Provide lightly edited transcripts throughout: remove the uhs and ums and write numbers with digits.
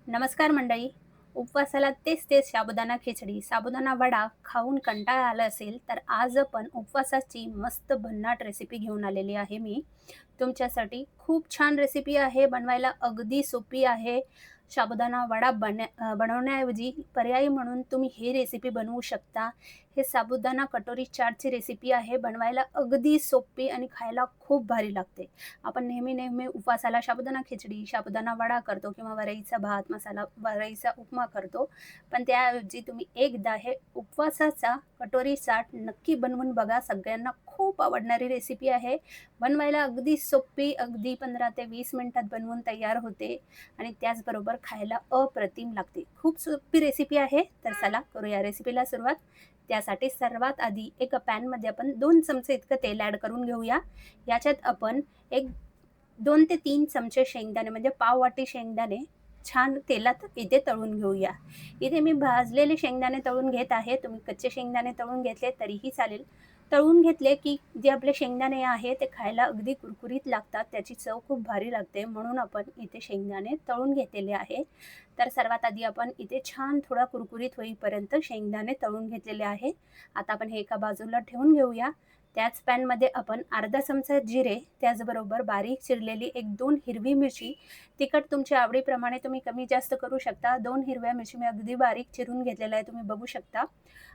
नमस्कार मंडळी. उपवासाला तेच तेच साबुदाणा खिचडी, साबुदाणा वडा खाऊन कंटाळा आला असेल, तर आज आपण उपवासाची मस्त भन्नाट रेसिपी घेऊन आलेली आहे मी तुमच्यासाठी. खूप छान रेसिपी आहे, बनवायला अगदी सोपी आहे. साबुदाणा वडा बनवण्याऐवजी पर्यायी म्हणून तुम्ही ही रेसिपी बनवू शकता. हे साबुदाणा कटोरी चाटची रेसिपी आहे, बनवायला अगदी सोपी आणि खायला खूप भारी लागते. आपण नेहमी उपवासाला साबुदाणा खिचडी, साबुदाणा वडा करतो किंवा वरईचा भात, मसाला वरईचा उपमा करतो. पण त्याऐवजी तुम्ही एकदा हे उपवासाचा कटोरी चाट नक्की बनवून बघा. सगळ्यांना खूप आवडणारी रेसिपी आहे. बनवायला अगदी सोपी, अगदी 15 ते 20 मिनिटात बनवून तयार होते आणि त्याचबरोबर खायला अप्रतिम लागते. खूप सोपी रेसिपी आहे. तर चला करूया रेसिपीला सुरुवात. त्यासाठी सर्वात आधी एका पॅनमध्ये आपण 2 चमचे इतकं तेल ॲड करून घेऊया. याच्यात आपण एक 2 ते 3 चमचे शेंगदाणे म्हणजे पाव वाटी शेंगदाणे छान तेलात इथे तळून घेऊया. इथे मी भाजलेले शेंगदाणे तळून घेत आहे. तुम्ही कच्चे शेंगदाणे तळून घेतले तरीही चालेल. तळून घेतले की जे आपले शेंगदाणे आहे ते खायला अगदी कुरकुरीत लागतात. त्याची चव खूप भारी लागते. म्हणून आपण इथे शेंगदाणे तळून घेतलेले आहे. तर सर्वात आधी आपण इथे छान थोडा कुरकुरीत होईपर्यंत शेंगदाणे तळून घेतलेले आहे. आता आपण हे एका बाजूला ठेवून घेऊया. त्याच पॅनमध्ये आपण अर्धा चमचा जिरे, त्याचबरोबर बारीक चिरलेली 1-2 हिरवी मिरची, तिखट तुमच्या आवडीप्रमाणे तुम्ही कमी जास्त करू शकता. 2 हिरव्या मिरची मी अगदी बारीक चिरून घेतलेल्या आहे, तुम्ही बघू शकता.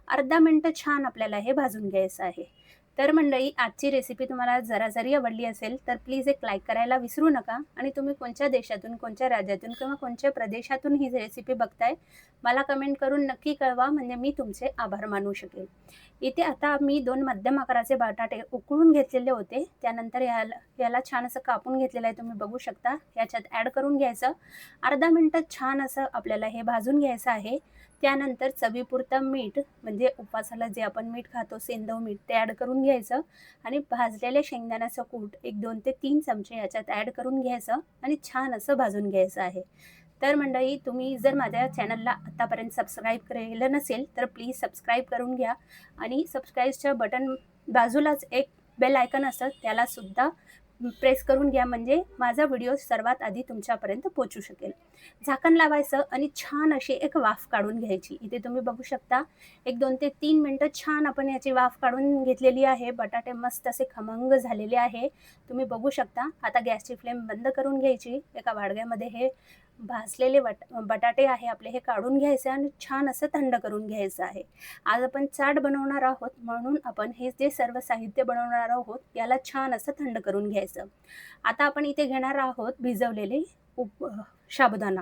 अर्धा मिनिटं छान आपल्याला हे भाजून घ्यायचं आहे. तर मंडळी, आजची रेसिपी तुम्हाला जरा जरी आवडली असेल तर प्लीज एक लाईक करायला विसरू नका. आणि तुम्ही कोणत्या देशातून, कोणत्या राज्यातून किंवा कोणत्या प्रदेशातून ही रेसिपी बघताय, मला कमेंट करून नक्की कळवा, म्हणजे मी तुमचे आभार मानू शकेल. इथे आता मी 2 मध्यम आकाराचे बटाटे उकळून घेतलेले होते. त्यानंतर याला याला छान असं कापून घेतलेलं आहे, तुम्ही बघू शकता. याच्यात ॲड करून घ्यायचं. अर्धा मिनिटं छान असं आपल्याला हे भाजून घ्यायचं आहे. त्यानंतर चवीपुरतं मीठ, म्हणजे उपवासाला जे आपण मीठ खातो सेंधव मीठ, ते ॲड करून घ्यायचं आणि भाजलेल्या शेंगदाण्याचं कूट एक 2 ते 3 चमचे याच्यात ॲड करून घ्यायचं आणि छान असं भाजून घ्यायचं आहे. तर मंडळी, तुम्ही जर माझ्या चॅनलला आत्तापर्यंत सबस्क्राईब केलं नसेल तर प्लीज सबस्क्राईब करून घ्या. आणि सबस्क्राईबच्या बटन बाजूलाच एक बेल आयकन असतं, त्याला सुद्धा प्रेस करून घ्या, म्हणजे माझा व्हिडिओ सर्वात आधी तुमच्यापर्यंत पोहोचू शकेल. झाकण लावायचं आणि छान अशी एक वाफ काढून घ्यायची. इथे तुम्ही बघू शकता, एक 2 ते 3 मिनिटं छान आपण याची वाफ काढून घेतलेली आहे. बटाटे मस्त असे खमंग झालेले आहे, तुम्ही बघू शकता. आता गॅसची फ्लेम बंद करून घ्यायची. एका वाडग्यामध्ये हे भाजलेले बटाटे आहे आपले, हे काढून घ्यायचे आणि छान असं थंड करून घ्यायचं आहे. आज आपण चाट बनवणार आहोत, म्हणून आपण हे जे सर्व साहित्य बनवणार आहोत याला छान असं थंड करून घ्यायचं. आता आपण इथे घेणार आहोत भिजवलेले साबुदाणा.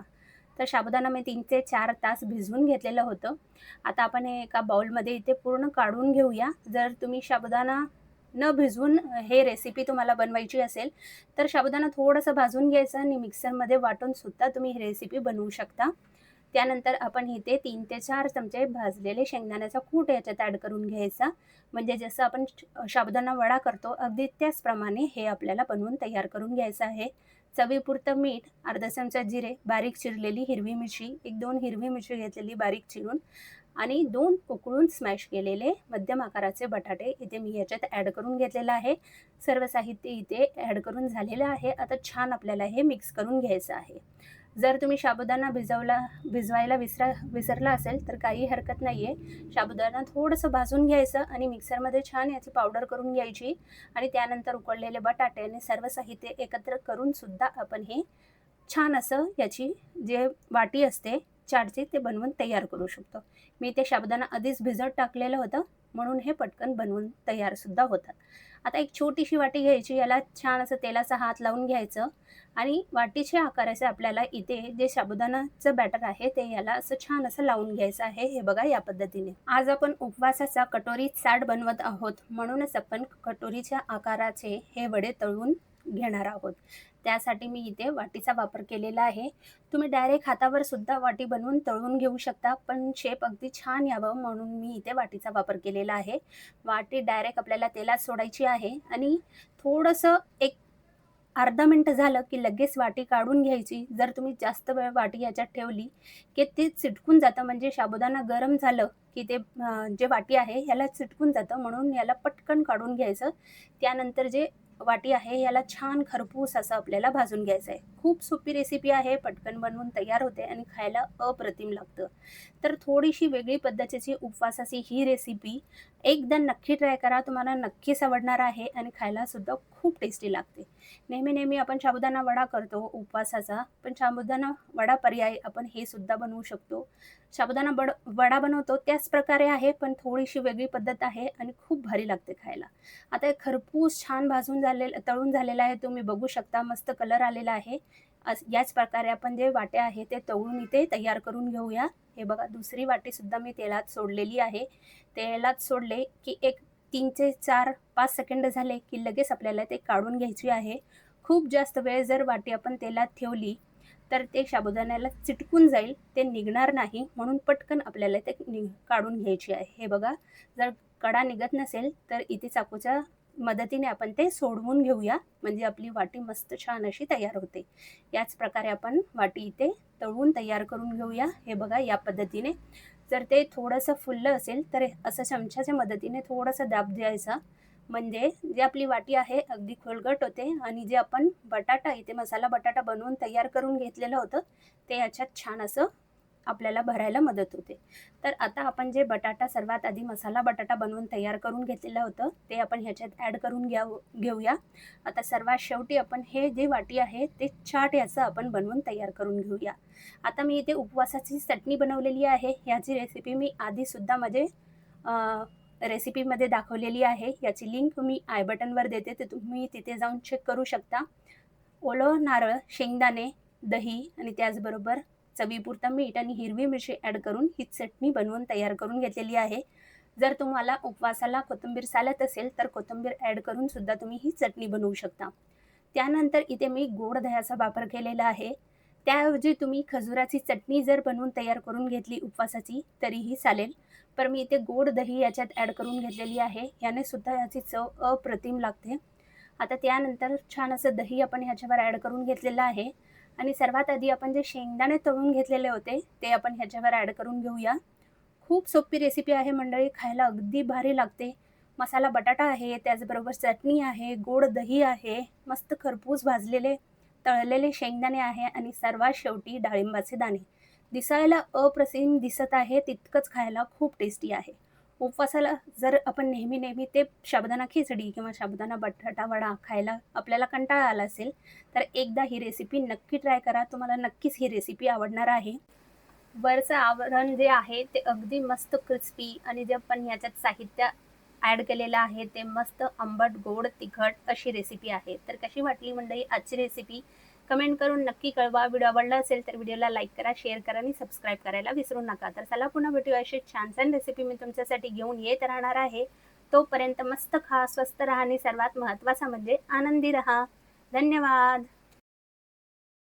तर साबुदाणा मी 3 ते 4 तास भिजवून घेतलेलं होतं. आता आपण हे एका बाउलमध्ये इथे पूर्ण काढून घेऊया. जर तुम्ही साबुदाणा न भिजवून हे रेसिपी तुम्हाला बनवायची असेल, तर साबुदाणा थोडंसं भाजून घ्यायचं आणि मिक्सरमध्ये वाटून सुद्धा तुम्ही ही रेसिपी बनवू शकता. त्यानंतर आपण इथे 3 ते 4 चमचे भाजलेले शेंगदाण्याचा कूट याच्यात ॲड करून घ्यायचा. म्हणजे जसं आपण साबुदाणा वडा करतो, अगदी त्याचप्रमाणे हे आपल्याला बनवून तयार करून घ्यायचं आहे. चवीपुरतं मीठ, अर्धा चमचा जिरे, बारीक चिरलेली हिरवी मिरची, 1-2 हिरवी मिरची घेतलेली बारीक चिरून आणि 2 उकळून स्मॅश केलेले मध्यम आकाराचे बटाटे इथे मी याच्यात ॲड करून घेतलेलं आहे. सर्व साहित्य इथे ॲड करून झालेलं आहे. आता छान आपल्याला हे मिक्स करून घ्यायचं आहे. जर तुम्ही साबुदाणा भिजवायला विसरला असेल तर काही हरकत नाही आहे. साबुदाणा थोडंसं भाजून घ्यायचं आणि मिक्सरमध्ये छान याची पावडर करून घ्यायची आणि त्यानंतर उकडलेले बटाटे आणि सर्व साहित्य एकत्र करून सुद्धा आपण हे छान असं याची जे वाटी असते चाटची, ते बनवून तयार करू शकतो. मी ते साबुदाणा आधीच भिजत टाकलेलं होतं, म्हणून हे पटकन बनवून तयार सुद्धा होतात. आता एक छोटीशी वाटी घ्यायची, याला छान असं तेलाचा हात लावून घ्यायचं आणि वाटीच्या आकाराचे आपल्याला इथे जे साबुदाणाचं बॅटर आहे ते याला असं छान असं लावून घ्यायचं आहे. हे बघा, या पद्धतीने. आज आपण उपवासाचा कटोरी चाट बनवत आहोत, म्हणूनच आपण कटोरीच्या आकाराचे हे वडे तळून घेणार आहोत. त्यासाठी मी इथे वाटीचा वापर केलेला आहे. तुम्ही डायरेक्ट हातावर सुद्धा वाटी बनवून तळून घेऊ शकता, पण शेप अगदी छान यावं म्हणून मी इथे वाटीचा वापर केलेला आहे. वाटी डायरेक्ट आपल्याला तेलात सोडायची आहे आणि थोडंसं एक अर्धा मिनिट झालं की लगेच वाटी काढून घ्यायची. जर तुम्ही जास्त वेळ वाटी याच्यात ठेवली की ते चिटकून जातं, म्हणजे साबुदाणा गरम झालं की ते जे वाटी आहे ह्याला चिटकून जातं, म्हणून याला पटकन काढून घ्यायचं. त्यानंतर जे वाटी आहे याला छान खरपूस असं आपल्याला भाजून घ्यायचं आहे. खूप सोपी रेसिपी आहे, पटकन बनवून तयार होते आणि खायला अप्रतिम लागतं. तर थोडीशी वेगळी पद्धतीची उपवासाची ही रेसिपी एकदा नक्की ट्राय करा. तुम्हाला नक्कीच आवडणार आहे आणि खायलासुद्धा खूप टेस्टी लागते. नेहमी-नेहमी आपण साबुदाणा वडा करतो उपवासाचा, पण साबुदाणा वडा पर्यायी आपण हे सुद्धा बनवू शकतो. साबुदाणा वडा बनवतो त्याच प्रकारे आहे, पण थोडीशी वेगळी पद्धत आहे आणि खूप भारी लागते खायला. आता हे खरपूस छान तळून झालेलं आहे. तुम्ही बघू शकता मस्त कलर आलेला आहे. याच प्रकारे आपण जे वाट्या आहे ते तळून इथे तयार करून घेऊया. हे बघा दुसरी वाटीसुद्धा मी तेलात सोडलेली आहे. तेलात सोडले की एक 3 ते 4-5 सेकंद झाले की लगेच आपल्याला ते काढून घ्यायची आहे. खूप जास्त वेळ जर वाटी आपण तेलात ठेवली, तर ते साबुदाण्याला चिटकून जाईल, ते निघणार नाही. म्हणून पटकन आपल्याला ते काढून घ्यायची आहे. हे बघा, जर कडा निघत नसेल, तर इथे चाकूच्या मदतीने आपण ते सोडवून घेऊया, म्हणजे आपली वाटी मस्त छान अशी तयार होते. याच प्रकारे आपण वाटी इथे तळून तयार करून घेऊया. हे बघा या पद्धतीने. जर ते थोडंसं फुललं असेल, तर असं चमच्याच्या मदतीने थोडासा दाब द्यायचा. म्हणजे जी आपली वाटी आहे अगदी खोलगट होते आणि जे आपण बटाटा इथे मसाला बटाटा बनवून तयार करून घेतलेलं होतं, ते याच्यात छान असं आपल्याला भरायला मदत होते. तर आता आपण जे बटाटा सर्वात आधी मसाला बटाटा बनवून तयार करून घेतलेलं होतं, ते आपण ह्याच्यात ॲड करून घेऊया. आता सर्वात शेवटी आपण हे जे वाटी आहे, ते चाट याचं आपण बनवून तयार करून घेऊया. आता मी इथे उपवासाची चटणी बनवलेली आहे. ह्याची रेसिपी मी आधीसुद्धा माझे रेसिपीमध्ये दाखवलेली आहे. याची लिंक मी आय बटनवर देते, ते तुम्ही तिथे जाऊन चेक करू शकता. ओलं नारळ, शेंगदाणे, दही आणि त्याचबरोबर चवीपुरतं मीठ आणि हिरवी मिरची ॲड करून ही चटणी बनवून तयार करून घेतलेली आहे. जर तुम्हाला उपवासाला कोथिंबीर चालत असेल, तर कोथिंबीर ॲड करून सुद्धा तुम्ही ही चटणी बनवू शकता. त्यानंतर इथे मी गोड दह्याचा वापर केलेला आहे. त्याऐवजी तुम्ही खजुराची चटणी जर बनवून तयार करून घेतली उपवासाची, तरीही चालेल. पण मी इथे गोड दही याच्यात ॲड करून घेतलेली आहे. याने सुद्धा याची चव अप्रतिम लागते. आता त्यानंतर छान असं दही आपण ह्याच्यावर ॲड करून घेतलेलं आहे आणि सर्वात आधी आपण जे शेंगदाणे तळून घेतलेले होते, ते आपण ह्याच्यावर ॲड करून घेऊया. खूप सोपी रेसिपी आहे मंडळी, खायला अगदी भारी लागते. मसाला बटाटा आहे, त्याचबरोबर चटणी आहे, गोड दही आहे, मस्त खरपूस भाजलेले तळलेले शेंगदाणे आहे आणि सर्वात शेवटी डाळिंबाचे दाणे. दिसायला अप्रतिम दिसत आहे, तितकंच खायला खूप टेस्टी आहे. उपवासाला जर आपण नेहमी-नेहमी ते साबुदाणा खिचडी किंवा साबुदाणा बटाटा वडा खायला आपल्याला कंटाळा आला असेल, तर एकदा ही रेसिपी नक्की ट्राय करा. तुम्हाला नक्कीच ही रेसिपी आवडणार आहे. वरचं आवरण जे आहे ते अगदी मस्त क्रिस्पी आणि जे आपण ह्याच्यात साहित्य ॲड केलेलं आहे ते मस्त आंबट, गोड, तिखट अशी रेसिपी आहे. तर कशी वाटली मंडळी आजची रेसिपी? कमेंट करून नक्की कळवा. व्हिडिओ आवडला असेल तर व्हिडिओला लाईक करा, शेअर करा आणि सबस्क्राईब करायला विसरू नका. तर चला पुन्हा भेटूया अशी छान-छान रेसिपी मी तुमच्यासाठी घेऊन येत राहणार आहे. तोपर्यंत मस्त खा, स्वस्त राहा आणि सर्वात महत्त्वाचं म्हणजे आनंदी राहा. धन्यवाद.